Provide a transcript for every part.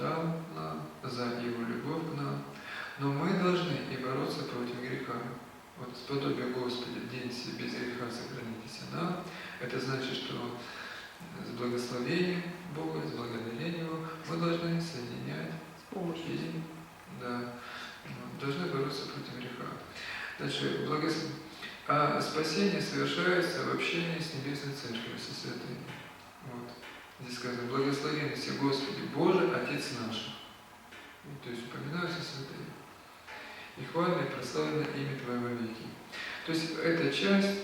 дал нам, за Его любовь к нам. Но мы должны и бороться против греха. Вот сподобие Господи, день сей без греха сохранитесь нам. Это значит, что с благословением Бога, с благодарением Его мы должны соединять и должны бороться против греха. Дальше, а спасение совершается в общении с Небесной Церковью, со святыми. Вот. Здесь сказано: благословен все Господи Боже, Отец наш. То есть упоминаются святые. И хвально и прославлено имя Твое во веки. То есть эта часть,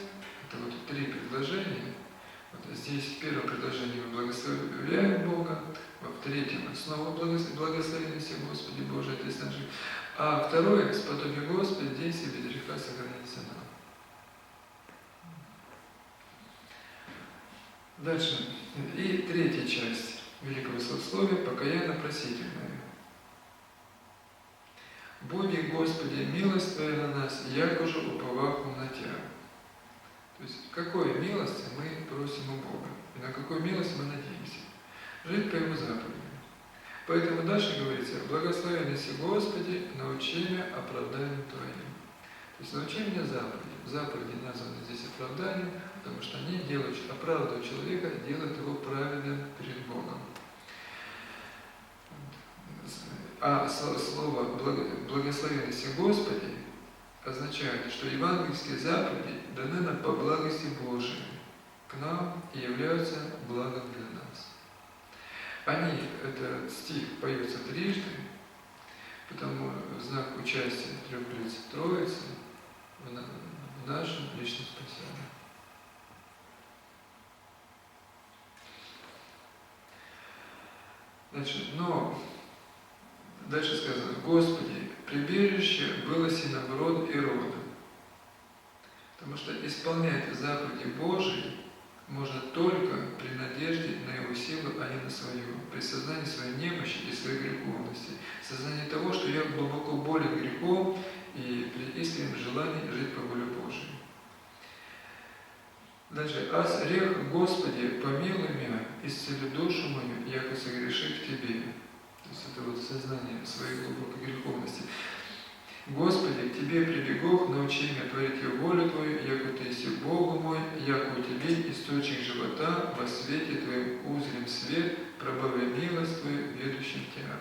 это вот 3 предложения. Вот здесь в первом предложении мы благословляем Бога, в третьем снова благословен все Господи Боже, Отец наш. А второе, сподобие Господи, день сей без греха сохранится нам. Дальше. И третья часть великого славословия, покаянно-просительная. «Буди, Господи, милость Твоя на нас, яко же уповаху на Тя». То есть, какой милости мы просим у Бога, и на какую милость мы надеемся? Жить по Его заповедям. Поэтому дальше говорится: «Благословен си Господи, научи меня оправданием Твоим». То есть научи меня заповедям. Заповеди названы здесь оправданием, потому что они оправдывают человека, делают его праведным перед Богом. А слово «благословен си Господи» означает, что евангельские заповеди даны нам по благости Божией к нам и являются благом для нас. Этот стих поется трижды, потому в знак участия 3 лиц Троицы в нашем личном спасении. Дальше сказано: «Господи, прибежище было синам род и рода». Потому что исполнять заповеди Божии можно только при надежде на Его силу, а не на свою, при сознании своей немощи и своей греховности, сознании того, что я глубоко болен грехом и при искреннем желании жить по воле Божией. Дальше. «Аз рех, Господи, помилуй меня, исцели душу мою, яко согрешив Тебе». То есть это вот сознание своей глубокой греховности. «Господи, к Тебе прибегох, научи меня творить волю Твою, яко Ты еси Богу мой, яко у Тебе источник живота, во свете Твоем узрим свет, пробавя милость Твою, ведущим Тебя».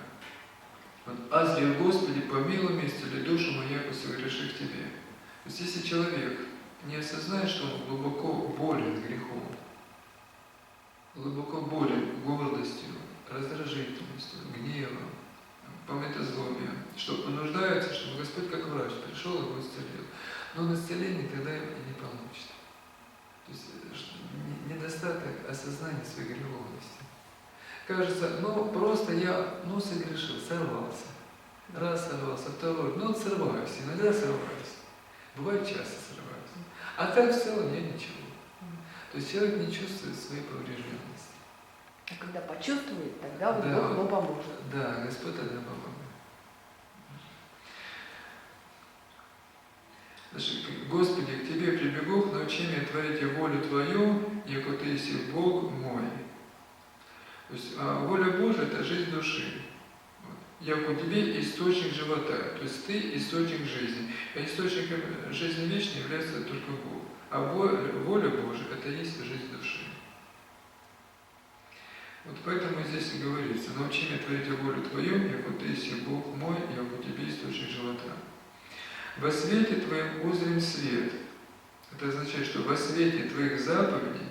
Вот, «Аз рех, Господи, помилуй меня, исцели душу мою, яко согрешив Тебе». То есть если человек не осознает, что он глубоко болен грехом, глубоко болен гордостью, раздражительностью, гневом, памятозлобием, что он нуждается, чтобы Господь как врач пришел и его исцелил. Но он исцеление тогда и не получит. То есть недостаток осознания своей греховности. Кажется, просто я согрешил, сорвался. Раз сорвался, второй, сорваюсь, иногда сорваюсь. Бывает часто сорваюсь. А так в целом я ничего. То есть человек не чувствует своей поврежденности. А когда почувствует, тогда Бог ему поможет. Да, Господь тогда поможет. «Господи, к Тебе прибегу, научи меня творить волю Твою, яко Ты еси Бог мой». То есть воля Божия – это жизнь души. Яко у Тебе источник живота, то есть Ты источник жизни. А источником жизни вечной является только Бог. А воля Божия – это есть жизнь души. Вот поэтому здесь и говорится: «Научи меня творить волю Твою, яко Ты еси Бог мой, яко у Тебе источник живота». «Во свете Твоем узрим свет». Это означает, что во свете Твоих заповедей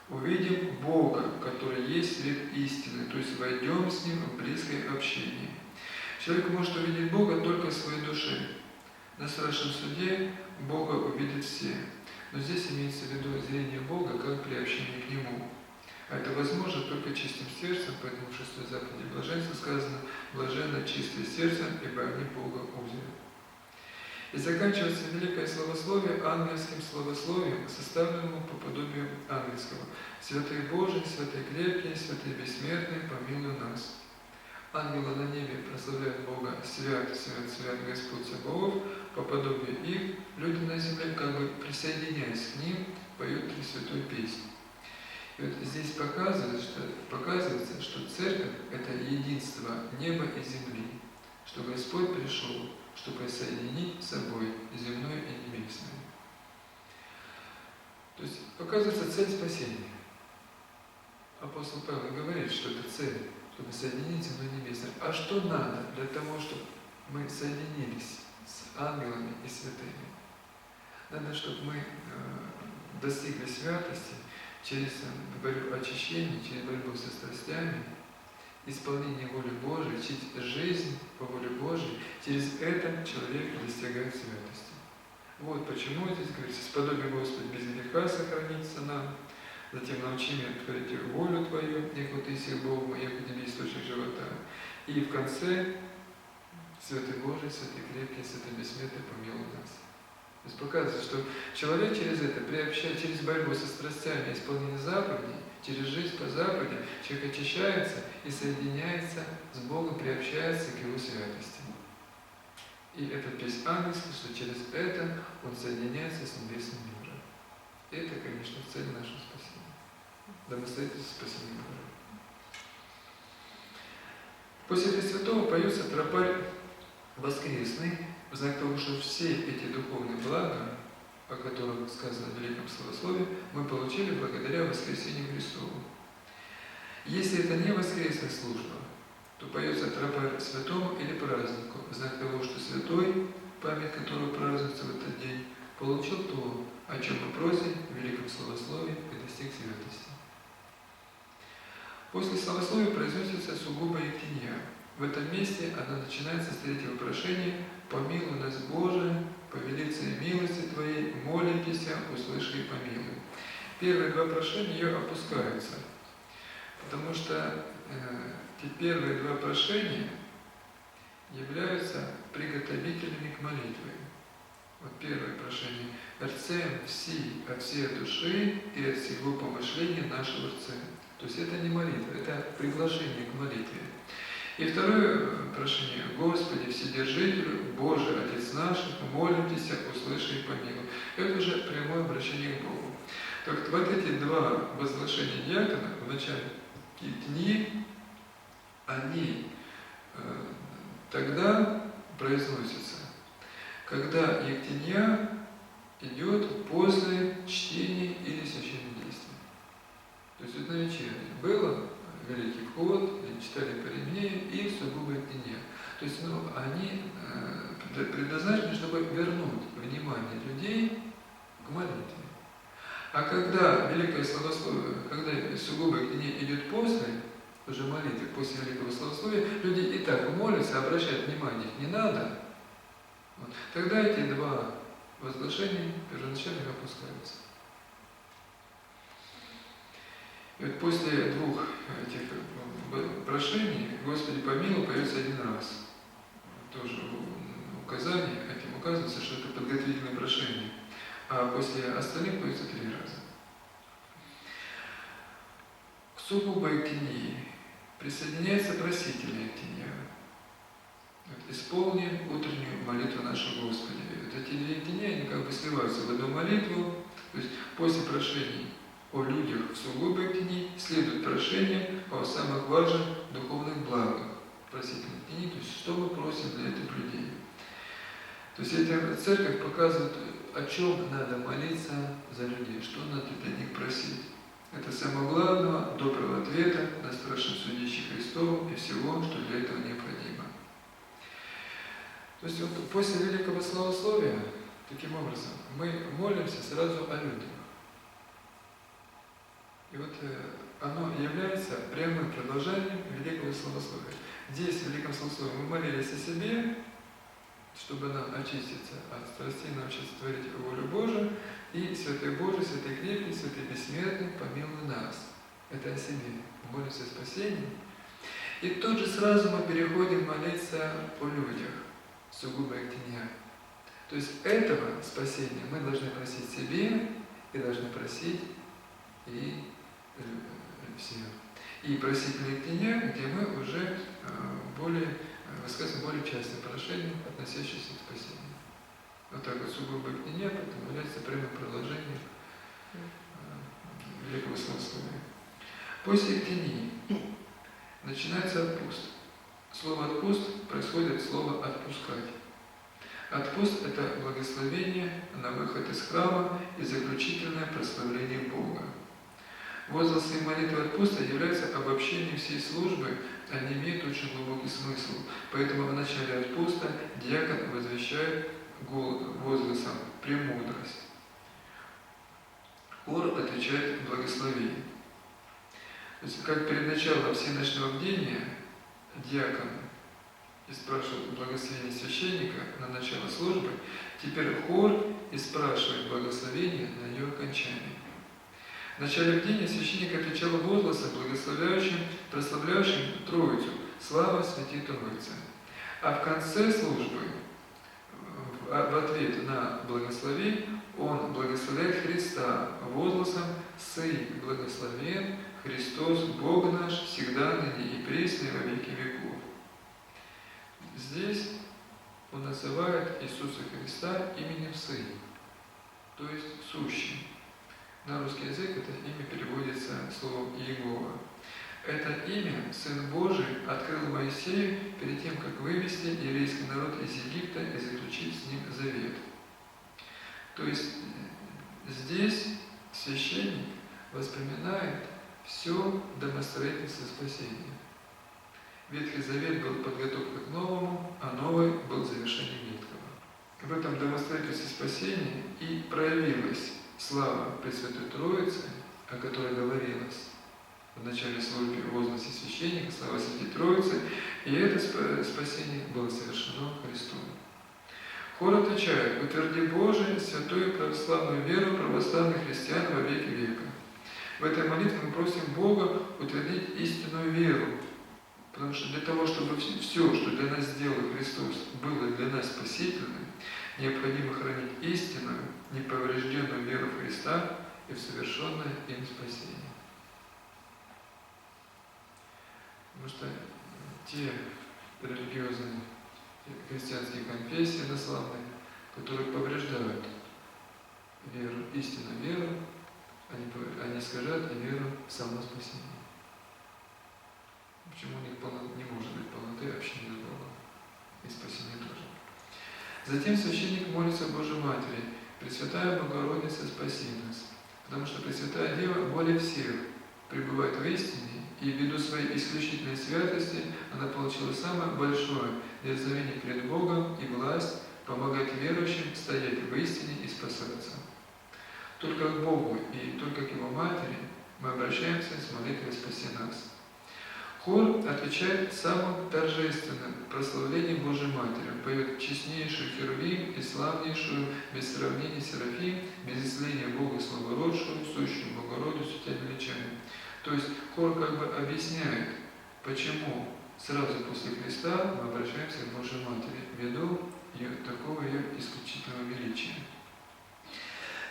увидим Бога, который есть свет истины, то есть войдем с Ним в близкое общение. Человек может увидеть Бога только в своей душе. На страшном суде Бога увидят все. Но здесь имеется в виду зрение Бога как при общении к Нему. А это возможно только чистым сердцем, поэтому в 6 заповеди блаженства сказано: «Блаженно чистое сердцем, ибо они Бога узрят». И заканчивается великое славословие ангельским славословием, составленному по подобию ангельского: «Святый Божий, святый крепкий, святый бессмертный, помилуй нас». Ангелы на небе прославляют Бога: «Свят, свят, свят Господь Саваоф», по подобию их люди на земле, как бы присоединяясь к ним, поют Пресвятую песню. И вот здесь показывается, что Церковь – это единство неба и земли, что Господь пришел, чтобы соединить с собой земное и небесное. То есть показывается цель спасения. Апостол Павел говорит, что это цель, чтобы соединить земное и небесное. А что надо для того, чтобы мы соединились с ангелами и святыми? Надо, чтобы мы достигли святости через борьбу очищения, через борьбу со страстями, исполнение воли Божией, через жизнь по воле Божией. Через это человек достигает святости. Вот почему здесь говорится: «Сподоби, Господи, без греха сохраниться нам, затем научи меня творить волю Твою, яко Ты си Бог мой, яко Тебе источник живота». И в конце: «Святый Божий, святый крепкий, святый бессмертный, помилуй нас». То есть показывает, что человек через это, приобщая, через борьбу со страстями, исполнение заповедей, через жизнь по заповедям, человек очищается и соединяется с Богом, приобщается к Его святости. И это песнь ангельская, что через это он соединяется с небесным миром. И это, конечно, цель нашего спасения. Домостроительство спасения Божия. После Пресвятого поется тропарь воскресный, в знак того, что все эти духовные блага, о которых сказано в Великом Словословии, мы получили благодаря воскресению Христову. Если это не воскресная служба, то поется тропарь святому или празднику, в знак того, что святой, память которого празднуется в этот день, получил то, о чем мы просим в Великом Словословии, и достиг святости. После Словословия произносится сугубо ектения. В этом месте она начинается с третьего прошения: «Помилуй нас, Боже, по велице милости Твоей, молимся, услыши и помилуй». Первые два прошения ее опускаются, потому что те первые два прошения являются приготовителями к молитве. Вот первое прошение: «Рцем все от всей души и от всего помышления нашего рцем». То есть это не молитва, это приглашение к молитве. И второе прошение: «Господи, Вседержителю, Боже, Отец наш, молимся, услыши и помилуй». Это уже прямое обращение к Богу. Так вот эти два возглашения диакона в начале ектении, они тогда произносятся, когда ектения идет после чтения или священного действия. То есть это на вечерне было Великий вход, читали Паремнее и сугубо ектения. То есть они предназначены, чтобы вернуть внимание людей к молитве. А когда Великое Словословие, когда сугубо ектения идет после уже молитвы, после Великого Словословия, люди и так молятся, обращать внимание их не надо. Вот. Тогда эти два возглашения первоначально опускаются. И вот после двух этих прошений «Господи, помилуй» поется один раз. Тоже указание, этим указывается, что это подготовительное прошение. А после остальных поется 3 раза. К сугубо ектении присоединяется просительная ектения. Вот, «Исполним утреннюю молитву нашу Господи». Вот эти 2 ектения, они как бы сливаются в одну молитву. То есть после прошений о людях в сугубо ектении следует прошение о самых важных духовных благах просительной ектении, то есть что мы просим для этих людей. То есть эта церковь показывает, о чем надо молиться за людей, что надо для них просить. Это самого главного, доброго ответа на страшном судище Христову и всего, что для этого необходимо. То есть вот после Великого Словословия, таким образом, мы молимся сразу о людях. И вот оно является прямым продолжением Великого Словословия. Здесь, в Великом Словословии, мы молились о себе, чтобы нам очиститься от страстей, научиться творить волю Божию, и Святой Божий, Святый Крепкий, Святый Бессмертный, помилуй нас. Это о себе. Мы молимся о спасении. И тут же сразу мы переходим молиться о людях, сугубо ектения. То есть этого спасения мы должны просить себе и должны просить и все. И просительные ектения, где мы уже более, высказываем более частное прошение, относящееся к спасению. Вот так вот сугубо ектения, поэтому является прямым продолжением Великого Словословия. После ектении начинается отпуст. Слово «отпуст» происходит от слова «отпускать». Отпуст – это благословение на выход из храма и заключительное прославление Бога. Возгласы и молитвы отпуста являются обобщением всей службы, они имеют очень глубокий смысл. Поэтому в начале отпуста диакон возвещает возгласом «премудрость». Хор отвечает благословение. То есть, как перед началом всенощного бдения диакон и спрашивает благословение священника на начало службы, теперь хор и спрашивает благословение на ее окончание. В начале бдения священник отвечал возгласом, благословляющим, прославляющим Троицу, слава Святой Троице. А в конце службы, в ответ на благословение, он благословляет Христа возгласом «Сый благословен Христос, Бог наш, всегда ныне и присно во веки веков». Здесь он называет Иисуса Христа именем Сын, то есть сущий. На русский язык это имя переводится словом Иегова. Это имя Сын Божий открыл Моисею перед тем, как вывести еврейский народ из Египта и заключить с ним завет. То есть здесь священник воспоминает все домостроительство спасения. Ветхий Завет был подготовкой к новому, а новый был завершением ветхого. В этом домостроительстве спасения и проявилась слава Пресвятой Троицы, о которой говорилось в начале службы в возгласе священника, слава Святой Троицы, и это спасение было совершено Христом. Хор отвечает: «Утверди, Боже, святую православную веру православных христиан во веки века». В этой молитве мы просим Бога утвердить истинную веру, потому что для того, чтобы все, что для нас сделал Христос, было для нас спасительным, необходимо хранить истинную, неповрежденную веру в Христа и в совершенное им спасение. Потому что те религиозные христианские конфессии инославные, которые повреждают веру, истинную веру, они искажают и веру в само спасение. Почему у них не может быть полноты общения с Богом и спасения тоже. Затем священник молится Божьей Матери: «Пресвятая Богородица, спаси нас», потому что Пресвятая Дева более всех пребывает в истине, и ввиду своей исключительной святости она получила самое большое дерзновение перед Богом и власть помогать верующим стоять в истине и спасаться. Только к Богу и только к Его Матери мы обращаемся с молитвой «Спаси нас». Хор отвечает самым торжественным прославлением Божьей Матери. Он поет честнейшую Херувим и славнейшую, без сравнения Серафим, без исцеления Бога славородшую, сущую Богородицу тебя величаем. То есть хор как бы объясняет, почему сразу после Христа мы обращаемся к Божьей Матери, ввиду такого ее исключительного величия.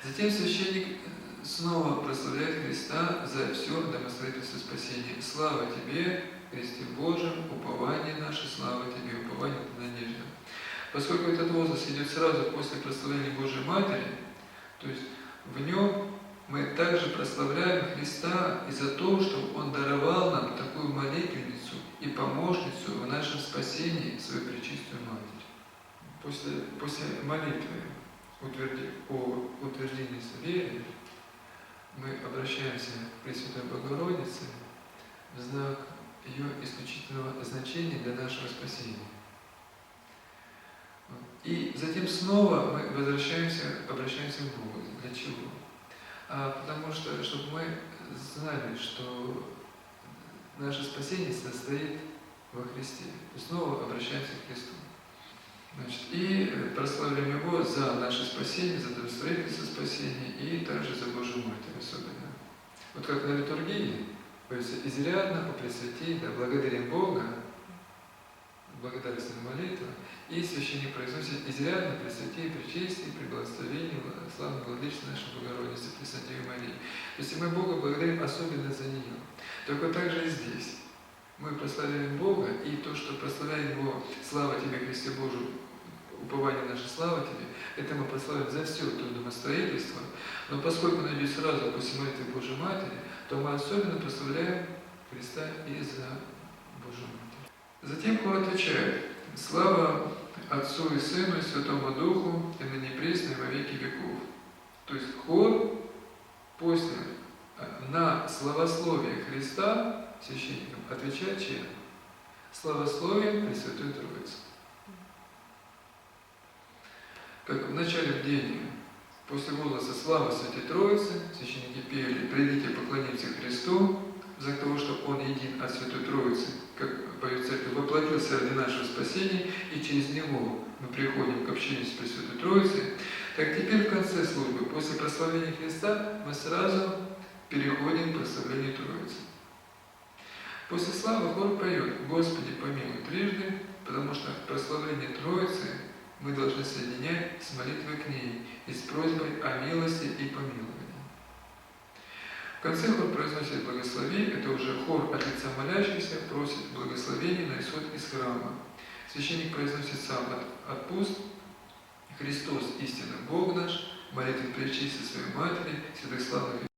Затем священник снова прославляет Христа за все домостроительство спасения. Слава Тебе, Христе Божьем, упование наше, слава Тебе, упование и надежда. Поскольку этот возглас идет сразу после прославления Божьей Матери, то есть в нем мы также прославляем Христа и за то, что Он даровал нам такую молитвенницу и помощницу в нашем спасении, свою пречистую Матерь. После молитвы о утверждении веры мы обращаемся к Пресвятой Богородице в знак ее исключительного значения для нашего спасения. И затем снова мы обращаемся к Богу. Для чего? Потому что, чтобы мы знали, что наше спасение состоит во Христе. И снова обращаемся к Христу. Значит, и прославляем Его за наше спасение, за домостроительство спасения и также за Божью Матерь особенно. Вот как на литургии, говорится, изрядно по Пресвятей, да, благодарим Бога, благодарственная молитва, и священник произносит изрядно Пресвятей, Пречестие, преблагословение, славное владычество нашей Богородицы, Пресвятой Марии. То есть мы Бога благодарим особенно за нее. Только так же и здесь. Мы прославляем Бога, и то, что прославляем Его, слава Тебе, Христе Божий, упование наше, слава Тебе, это мы прославляем за все то домостроительство. Но поскольку оно идет сразу после молитвы Божьей Матери, то мы особенно прославляем Христа и за Божию Матерь. Затем хор отвечает: слава Отцу и Сыну и Святому Духу, и ныне пресно и во веки веков. То есть хор после на славословие Христа священникам отвечает чем? Славословие Пресвятой Троицы. Как в начале бдения, после возгласа «Слава Святой Троицы» священники пели: «Придите, поклонимся Христу, за того, что Он един от Святой Троицы, как поет Церковь, воплотился ради нашего спасения, и через Него мы приходим к общению с Пресвятой Троицей». Так теперь в конце службы, после прославления Христа, мы сразу переходим к прославлению Троицы. После славы хор поет: «Господи, помилуй» трижды, потому что прославление Троицы мы должны соединять с молитвой к ней и с просьбой о милости и помиловании. В конце хор произносит благословение, это уже хор от лица молящихся просит благословения на исход из храма. Священник произносит сам от уст: «Христос, истинно Бог наш, молитвы пречистой своей Матери, святых славных